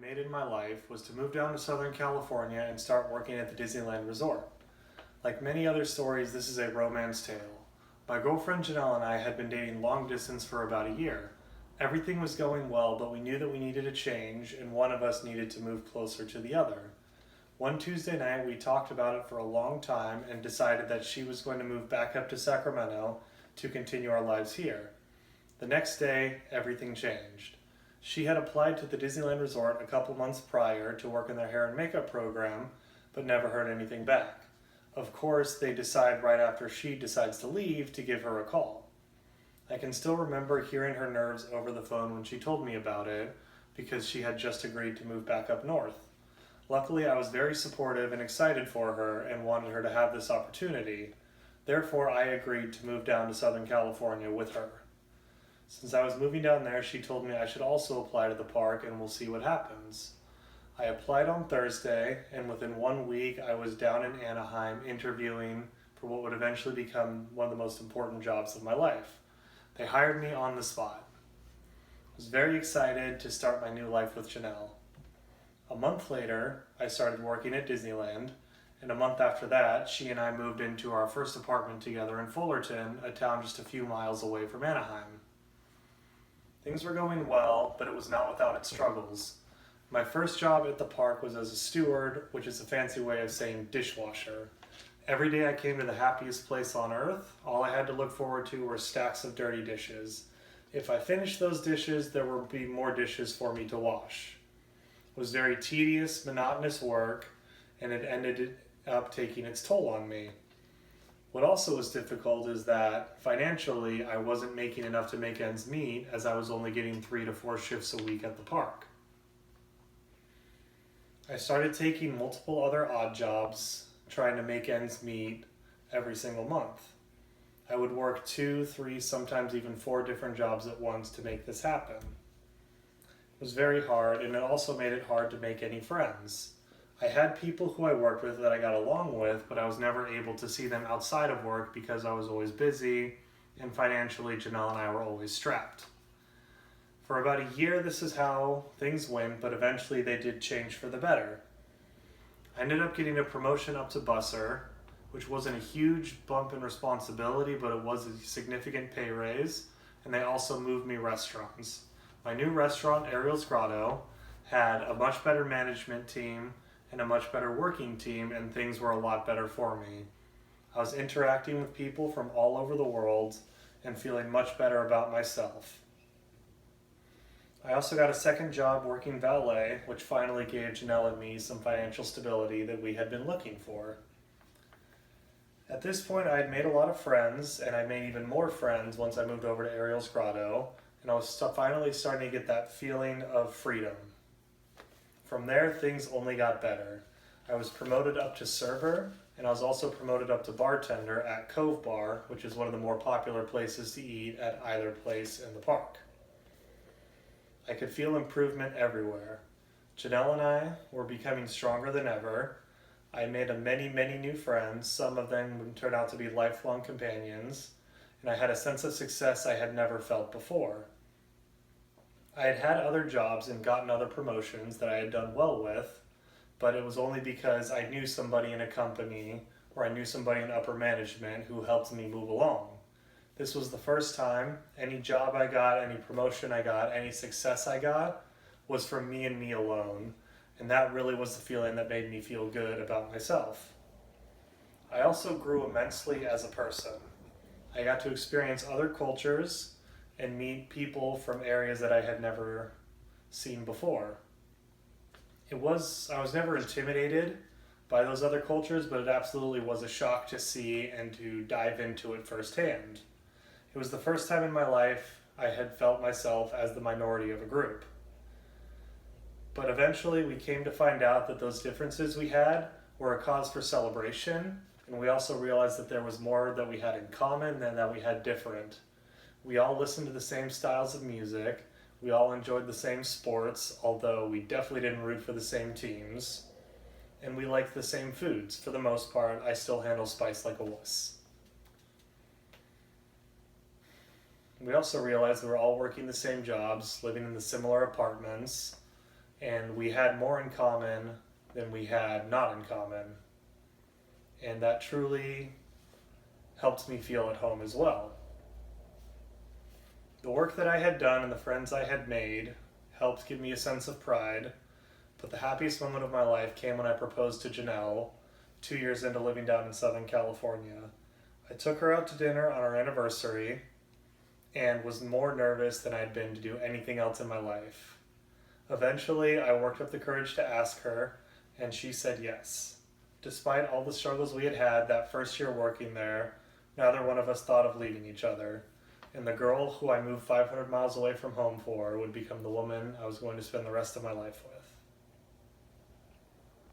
made in my life was to move down to Southern California and start working at the Disneyland Resort. Like many other stories, this is a romance tale. My girlfriend Janelle and I had been dating long distance for about a year. Everything was going well, but we knew that we needed a change and one of us needed to move closer to the other. One Tuesday night, we talked about it for a long time and decided that she was going to move back up to Sacramento to continue our lives here. The next day, everything changed. She had applied to the Disneyland Resort a couple months prior to work in their hair and makeup program, but never heard anything back. Of course, they decide right after she decides to leave to give her a call. I can still remember hearing her nerves over the phone when she told me about it, because she had just agreed to move back up north. Luckily, I was very supportive and excited for her and wanted her to have this opportunity. Therefore, I agreed to move down to Southern California with her. Since I was moving down there, she told me I should also apply to the park and we'll see what happens. I applied on Thursday, and within 1 week I was down in Anaheim interviewing for what would eventually become one of the most important jobs of my life. They hired me on the spot. I was very excited to start my new life with Janelle. A month later, I started working at Disneyland, and a month after that, she and I moved into our first apartment together in Fullerton, a town just a few miles away from Anaheim. Things were going well, but it was not without its struggles. My first job at the park was as a steward, which is a fancy way of saying dishwasher. Every day I came to the happiest place on earth. All I had to look forward to were stacks of dirty dishes. If I finished those dishes, there would be more dishes for me to wash. It was very tedious, monotonous work, and it ended up taking its toll on me. What also was difficult is that financially I wasn't making enough to make ends meet, as I was only getting 3 to 4 shifts a week at the park. I started taking multiple other odd jobs, trying to make ends meet every single month. I would work 2, 3, sometimes even 4 different jobs at once to make this happen. It was very hard, and it also made it hard to make any friends. I had people who I worked with that I got along with, but I was never able to see them outside of work because I was always busy, and financially Janelle and I were always strapped. For about a year, this is how things went, but eventually they did change for the better. I ended up getting a promotion up to busser, which wasn't a huge bump in responsibility, but it was a significant pay raise, and they also moved me restaurants. My new restaurant, Ariel's Grotto, had a much better management team and a much better working team, and things were a lot better for me. I was interacting with people from all over the world and feeling much better about myself. I also got a second job working valet, which finally gave Janelle and me some financial stability that we had been looking for. At this point, I had made a lot of friends, and I made even more friends once I moved over to Ariel's Grotto, and I was finally starting to get that feeling of freedom. From there, things only got better. I was promoted up to server, and I was also promoted up to bartender at Cove Bar, which is one of the more popular places to eat at either place in the park. I could feel improvement everywhere. Janelle and I were becoming stronger than ever. I made many new friends. Some of them turned out to be lifelong companions, and I had a sense of success I had never felt before. I had had other jobs and gotten other promotions that I had done well with, but it was only because I knew somebody in a company or I knew somebody in upper management who helped me move along. This was the first time any job I got, any promotion I got, any success I got was from me and me alone, and that really was the feeling that made me feel good about myself. I also grew immensely as a person. I got to experience other cultures and meet people from areas that I had never seen before. I was never intimidated by those other cultures, but it absolutely was a shock to see and to dive into it firsthand. It was the first time in my life I had felt myself as the minority of a group. But eventually we came to find out that those differences we had were a cause for celebration, and we also realized that there was more that we had in common than that we had different. We all listened to the same styles of music, we all enjoyed the same sports, although we definitely didn't root for the same teams, and we liked the same foods. For the most part, I still handle spice like a wuss. We also realized we were all working the same jobs, living in the similar apartments, and we had more in common than we had not in common. And that truly helped me feel at home as well. The work that I had done and the friends I had made helped give me a sense of pride, but the happiest moment of my life came when I proposed to Janelle 2 years into living down in Southern California. I took her out to dinner on our anniversary and was more nervous than I'd been to do anything else in my life. Eventually, I worked up the courage to ask her, and she said yes. Despite all the struggles we had had that first year working there, neither one of us thought of leaving each other, and the girl who I moved 500 miles away from home for would become the woman I was going to spend the rest of my life with.